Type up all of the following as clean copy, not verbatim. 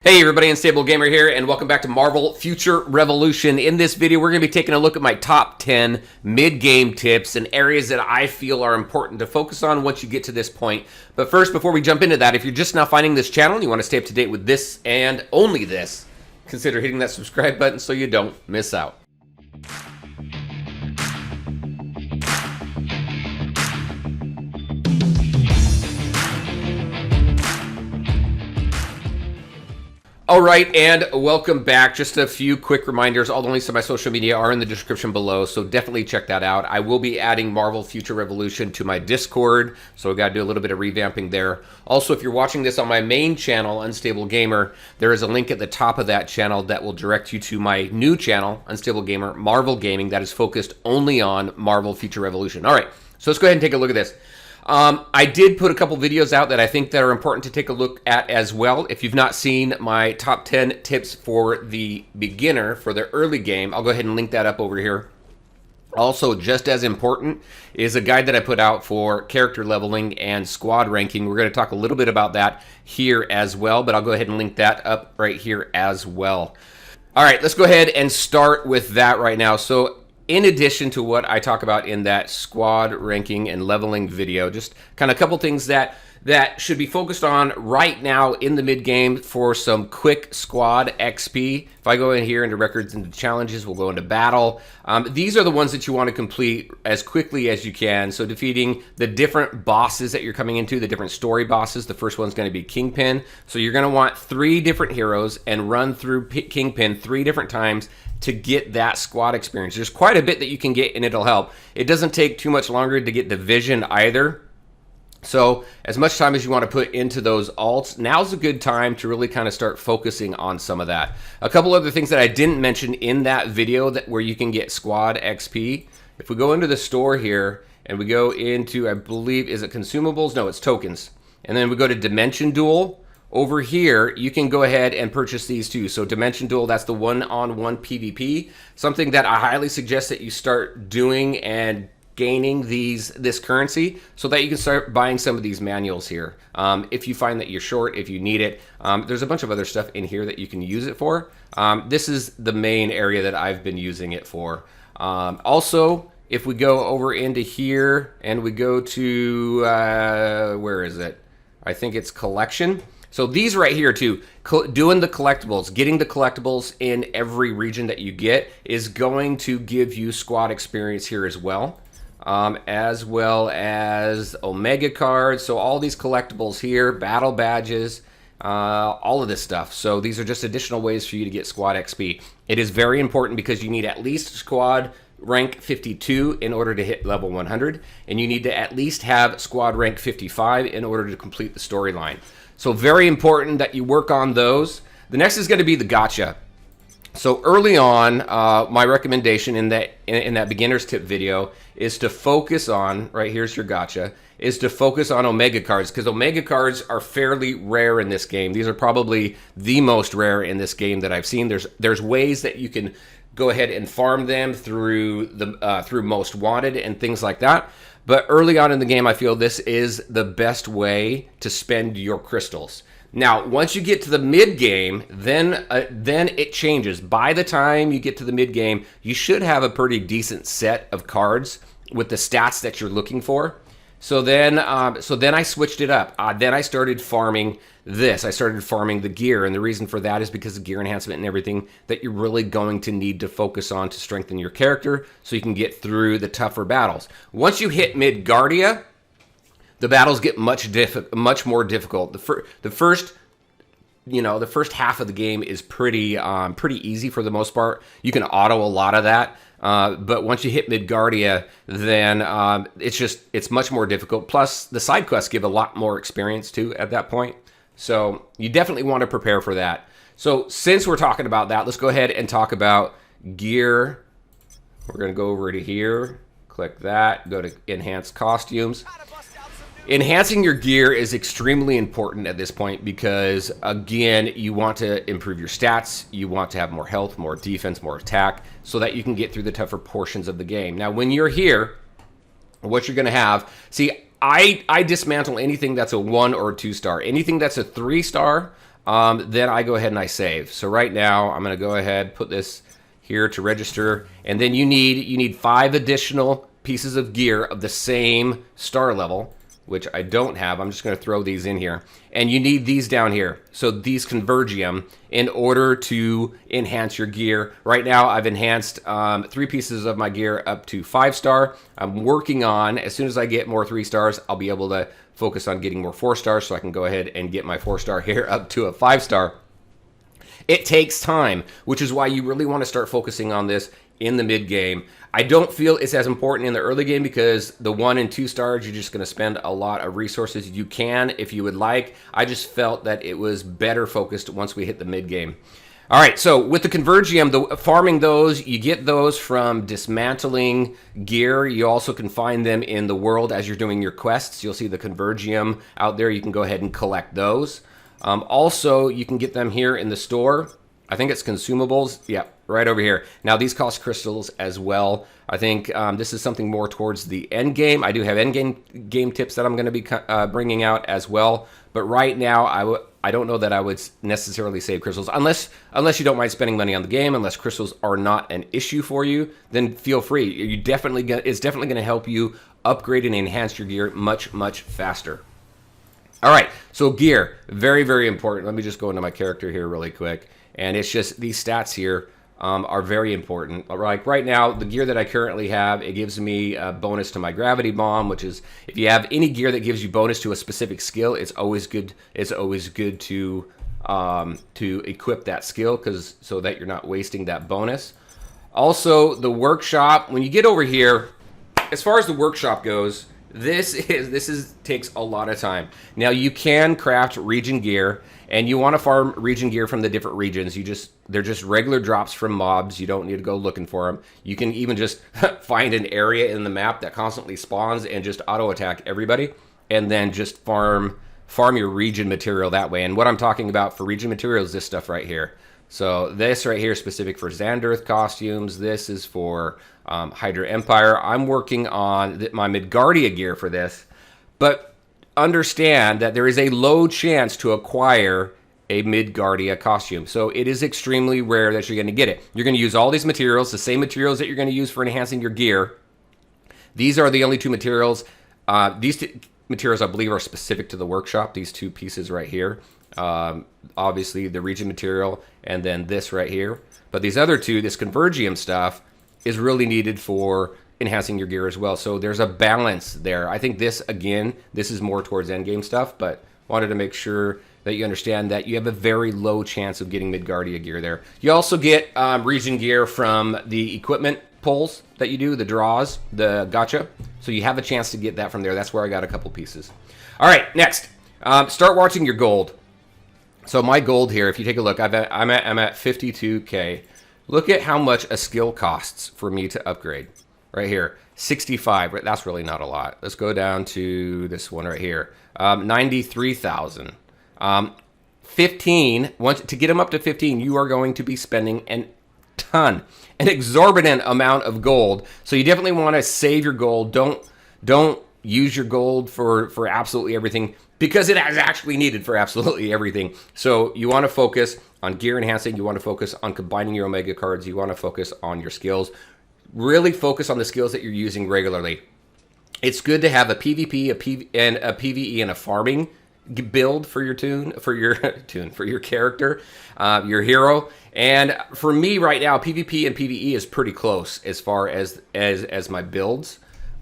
Hey everybody, Unstable Gamer here, and welcome back to Marvel Future Revolution. In this video, we're going to be taking a look at my top 10 mid-game tips and areas that I feel are important to focus on once you get to this point. But first, before we jump into that, if you're just now finding this channel and you want to stay up to date with this and only this, consider hitting that subscribe button so you don't miss out. All right, and welcome back. Just a few quick reminders. All the links to my social media are in the description below, so definitely check that out. I will be adding Marvel Future Revolution to my Discord, so I've got to do a little bit of revamping there. Also, if you're watching this on my main channel, Unstable Gamer, there is a link at the top of that channel that will direct you to my new channel, Unstable Gamer, Marvel Gaming, that is focused only on Marvel Future Revolution. All right, so let's go ahead and take a look at this. I did put a couple videos out that I think that are important to take a look at as well. If you've not seen my top 10 tips for the beginner, for the early game, I'll go ahead and link that up over here. Also, just as important is a guide that I put out for character leveling and squad ranking. We're going to talk a little bit about that here as well, but I'll go ahead and link that up right here as well. All right, let's go ahead and start with that right now. So, in addition to what I talk about in that squad ranking and leveling video, just kind of a couple things that should be focused on right now in the mid game for some quick squad XP. If I go in here into records and challenges, we'll go into battle. These are the ones that you want to complete as quickly as you can. So defeating the different bosses that you're coming into, the different story bosses. The first one's going to be Kingpin. So you're going to want 3 different heroes and run through Kingpin 3 different times to get that squad experience. There's quite a bit that you can get, and it'll help. It doesn't take too much longer to get Division either. So as much time as you want to put into those alts, now's a good time to really kind of start focusing on some of that. A couple other things that I didn't mention in that video that where you can get squad XP. If we go into the store here and we go into, I believe, is it consumables? No, it's tokens. And then we go to Dimension Duel. Over here, you can go ahead and purchase these too. So Dimension Duel, that's the one-on-one PvP. Something that I highly suggest that you start doing and gaining this currency so that you can start buying some of these manuals here. If you find that you're short, if you need it, there's a bunch of other stuff in here that you can use it for. This is the main area that I've been using it for. Also, if we go over into here and we go to, where is it? I think it's collection. So these right here too, doing the collectibles, getting the collectibles in every region that you get is going to give you squad experience here as well as Omega cards. So all these collectibles here, battle badges, all of this stuff. So these are just additional ways for you to get squad XP. It is very important because you need at least squad rank 52 in order to hit level 100, and you need to at least have squad rank 55 in order to complete the storyline. So very important that you work on those. The next is going to be the Getcha. So early on, my recommendation in that beginner's tip video is to focus on, right here's your Getcha, is to focus on Omega cards, because Omega cards are fairly rare in this game. These are probably the most rare in this game that I've seen. There's ways that you can go ahead and farm them through through Most Wanted and things like that. But early on in the game, I feel this is the best way to spend your crystals. Now, once you get to the mid-game, then it changes. By the time you get to the mid-game, you should have a pretty decent set of cards with the stats that you're looking for. So then I switched it up. Then I started farming this. I started farming the gear, and the reason for that is because of gear enhancement and everything that you're really going to need to focus on to strengthen your character so you can get through the tougher battles. Once you hit Midgardia, the battles get much more difficult. The first half of the game is pretty easy for the most part. You can auto a lot of that. But once you hit Midgardia, then it's much more difficult. Plus, the side quests give a lot more experience too at that point. So you definitely want to prepare for that. So since we're talking about that, let's go ahead and talk about gear. We're going to go over to here, click that, go to Enhance Costumes. Enhancing your gear is extremely important at this point because, again, you want to improve your stats, you want to have more health, more defense, more attack, so that you can get through the tougher portions of the game. Now, when you're here, what you're going to have, see, I dismantle anything that's a 1 or 2 star. Anything that's a 3 star, then I go ahead and I save. So right now, I'm going to go ahead, put this here to register, and then you need 5 additional pieces of gear of the same star level, which I don't have. I'm just going to throw these in here. And you need these down here. So these Convergium in order to enhance your gear. Right now, I've enhanced 3 pieces of my gear up to 5-star. I'm working on, as soon as I get more 3 stars, I'll be able to focus on getting more 4 stars so I can go ahead and get my 4-star here up to a 5-star. It takes time, which is why you really want to start focusing on this in the mid game. I don't feel it's as important in the early game because the 1 and 2 stars, you're just going to spend a lot of resources. You can if you would like. I just felt that it was better focused once we hit the mid game. All right, so with the Convergium, farming those, you get those from dismantling gear. You also can find them in the world as you're doing your quests. You'll see the Convergium out there. You can go ahead and collect those. Also, you can get them here in the store. I think it's consumables. Yeah, right over here. Now, these cost crystals as well. I think this is something more towards the end game. I do have end game tips that I'm going to be bringing out as well. But right now, I don't know that I would necessarily save crystals. Unless you don't mind spending money on the game, unless crystals are not an issue for you, then feel free. It's definitely going to help you upgrade and enhance your gear much, much faster. All right, so gear, very, very important. Let me just go into my character here really quick. And it's just these stats here are very important. Like right now, the gear that I currently have, it gives me a bonus to my gravity bomb, which is if you have any gear that gives you bonus to a specific skill, it's always good. It's always good to equip that skill so that you're not wasting that bonus. Also, the workshop. When you get over here, as far as the workshop goes, this takes a lot of time. Now you can craft region gear, and you want to farm region gear from the different regions. They're just regular drops from mobs. You don't need to go looking for them. You can even just find an area in the map that constantly spawns and just auto attack everybody, and then just farm your region material that way. And what I'm talking about for region material is this stuff right here. So this right here is specific for Xanderth costumes. This is for Hydra Empire. I'm working on my Midgardia gear for this, but understand that there is a low chance to acquire a Midgardia costume. So it is extremely rare that you're going to get it. You're going to use all these materials, the same materials that you're going to use for enhancing your gear. These are the only 2 materials. These 2 materials, I believe, are specific to the workshop. These 2 pieces right here. Obviously the region material and then this right here. But these other 2, this Convergium stuff, is really needed for enhancing your gear as well. So there's a balance there. I think this is more towards endgame stuff, but wanted to make sure that you understand that you have a very low chance of getting Midgardia gear there. You also get region gear from the equipment pulls that you do, the draws, the Getcha. So you have a chance to get that from there. That's where I got a couple pieces. All right, next, start watching your gold. So my gold here, if you take a look, I'm at 52K. Look at how much a skill costs for me to upgrade. Right here, 65. That's really not a lot. Let's go down to this one right here, 93,000. 15. To get them up to 15, you are going to be spending an exorbitant amount of gold. So you definitely want to save your gold. Don't use your gold for absolutely everything, because it is actually needed for absolutely everything. So you want to focus on gear enhancing. You want to focus on combining your Omega cards. You want to focus on your skills. Really focus on the skills that you're using regularly. It's good to have a PvP, and a PvE, and a farming build for your for your character, your hero. And for me right now, PvP and PvE is pretty close as far as my builds.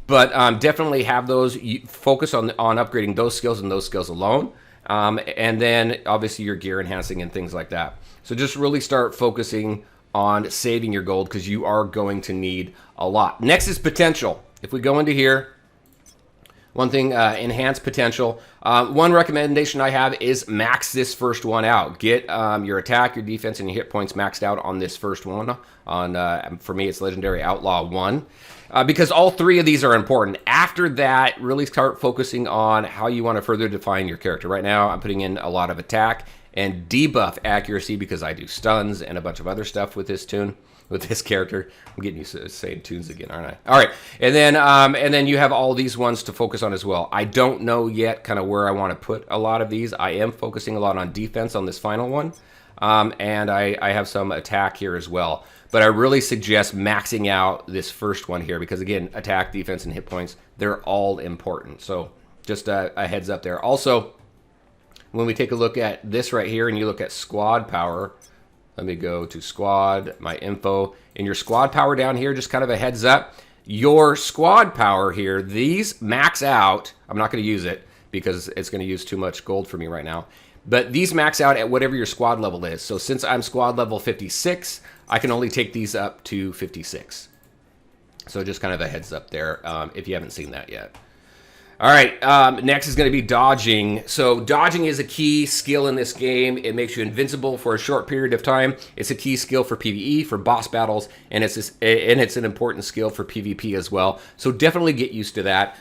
But definitely have those. Focus on upgrading those skills and those skills alone. And then obviously your gear enhancing and things like that. So just really start focusing on saving your gold, because you are going to need a lot. Next is potential. If we go into here, one thing, enhance potential. One recommendation I have is max this first one out. Get your attack, your defense, and your hit points maxed out on this first one. For me, it's Legendary Outlaw 1. Because all 3 of these are important. After that, really start focusing on how you want to further define your character. Right now, I'm putting in a lot of attack and debuff accuracy because I do stuns and a bunch of other stuff with this character. I'm getting used to saying tunes again, aren't I? All right, and then you have all these ones to focus on as well. I don't know yet kind of where I want to put a lot of these. I am focusing a lot on defense on this final one, and I have some attack here as well. But I really suggest maxing out this first one here because, again, attack, defense, and hit points, they're all important. So just a heads up there. Also, when we take a look at this right here and you look at squad power, let me go to squad, my info. In your squad power down here, just kind of a heads up, your squad power here, these max out. I'm not going to use it because it's going to use too much gold for me right now. But these max out at whatever your squad level is. So since I'm squad level 56, I can only take these up to 56. So just kind of a heads up there if you haven't seen that yet. All right, next is going to be dodging. So dodging is a key skill in this game. It makes you invincible for a short period of time. It's a key skill for PvE, for boss battles, and it's an important skill for PvP as well. So definitely get used to that.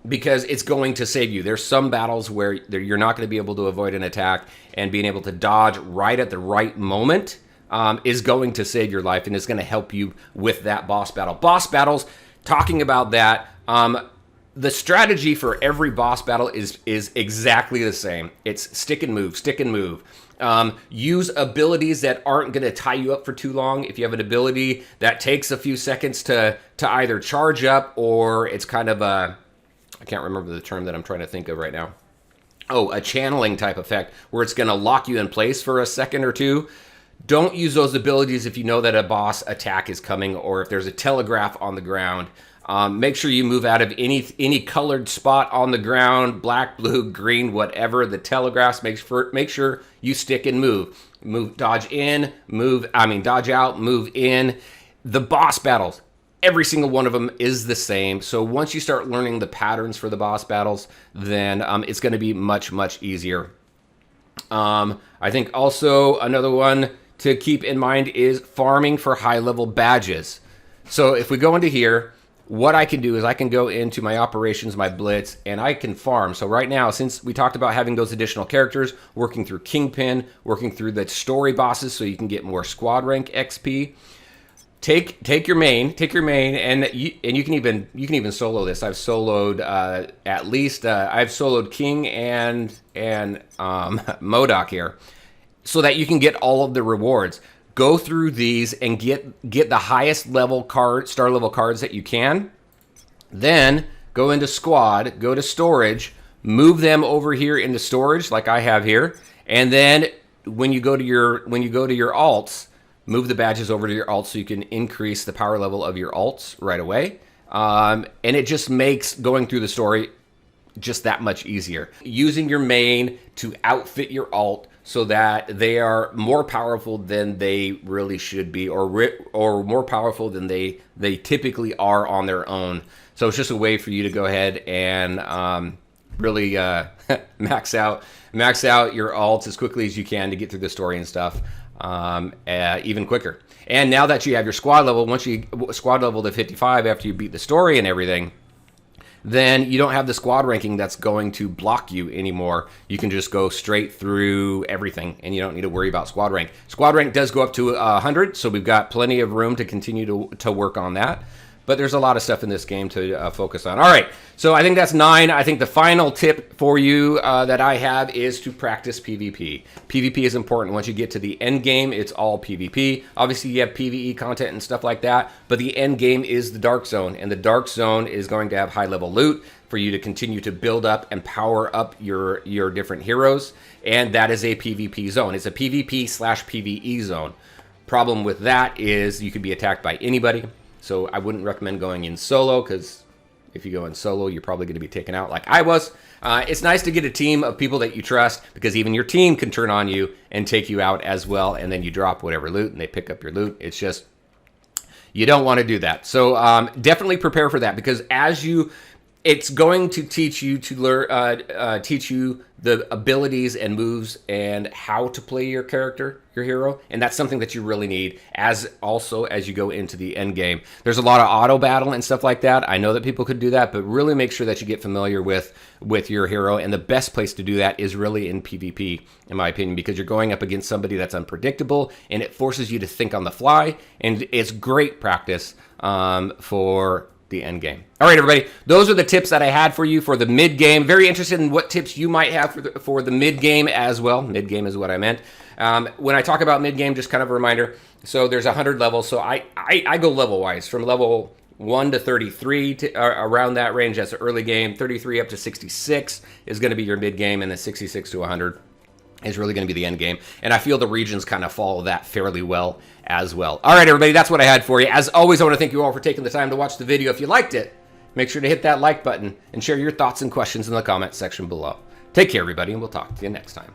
Because it's going to save you. There's some battles where you're not going to be able to avoid an attack, and being able to dodge right at the right moment is going to save your life, and it's going to help you with that boss battle. Boss battles, talking about that, the strategy for every boss battle is exactly the same. It's stick and move, stick and move. Use abilities that aren't going to tie you up for too long. If you have an ability that takes a few seconds to either charge up, or it's kind of a, I can't remember the term that I'm trying to think of right now. Oh, a channeling type effect where it's going to lock you in place for a second or two. Don't use those abilities if you know that a boss attack is coming, or if there's a telegraph on the ground. Make sure you move out of any colored spot on the ground, black, blue, green, whatever. The telegraphs, make sure you stick and move. Dodge in, dodge out, move in. The boss battles, every single one of them is the same. So once you start learning the patterns for the boss battles, then it's going to be much, much easier. I think also another one to keep in mind is farming for high-level badges. So if we go into here, what I can do is I can go into my operations, my blitz, and I can farm. So right now, since we talked about having those additional characters, working through Kingpin, working through the story bosses so you can get more squad rank XP, take your main, and you can even solo this. I've soloed at least I've soloed King and MODOK here, so that you can get all of the rewards. Go through these and get the highest level star level cards that you can. Then go into squad, go to storage, move them over here into storage like I have here, and then when you go to your alts, move the badges over to your alts so you can increase the power level of your alts right away. And it just makes going through the story just that much easier. Using your main to outfit your alt so that they are more powerful than they really should be, or more powerful than they typically are on their own. So it's just a way for you to go ahead and really max out your alts as quickly as you can to get through the story and stuff even quicker. And now that you have your squad level, once you squad level to 55 after you beat the story and everything, then you don't have the squad ranking that's going to block you anymore. You can just go straight through everything, and you don't need to worry about squad rank. Squad rank does go up to 100, so we've got plenty of room to continue to work on that. But there's a lot of stuff in this game to focus on. All right, so I think that's 9. I think the final tip for you that I have is to practice PvP. PvP is important. Once you get to the end game, it's all PvP. Obviously, you have PvE content and stuff like that, but the end game is the Dark Zone, and the Dark Zone is going to have high-level loot for you to continue to build up and power up your different heroes, and that is a PvP zone. It's a PvP/PvE zone. Problem with that is you could be attacked by anybody. So I wouldn't recommend going in solo, because if you go in solo, you're probably going to be taken out like I was. It's nice to get a team of people that you trust, because even your team can turn on you and take you out as well, and then you drop whatever loot, and they pick up your loot. It's just, you don't want to do that. So definitely prepare for that, because as you It's going to teach you to learn, teach you the abilities and moves and how to play your character, your hero, and that's something that you really need as you go into the end game. There's a lot of auto battle and stuff like that. I know that people could do that, but really make sure that you get familiar with your hero, and the best place to do that is really in PvP, in my opinion, because you're going up against somebody that's unpredictable, and it forces you to think on the fly, and it's great practice for the end game. All right, everybody, those are the tips that I had for you for the mid game. Very interested in what tips you might have for the mid game as well. Mid game is what I meant. When I talk about mid game, just kind of a reminder. So there's 100 levels. So I go level wise from level 1 to 33 around that range. That's the early game. 33 up to 66 is going to be your mid game, and then 66 to 100 is really going to be the end game. And I feel the regions kind of follow that fairly well as well. All right, everybody, that's what I had for you. As always, I want to thank you all for taking the time to watch the video. If you liked it, make sure to hit that like button and share your thoughts and questions in the comments section below. Take care, everybody, and we'll talk to you next time.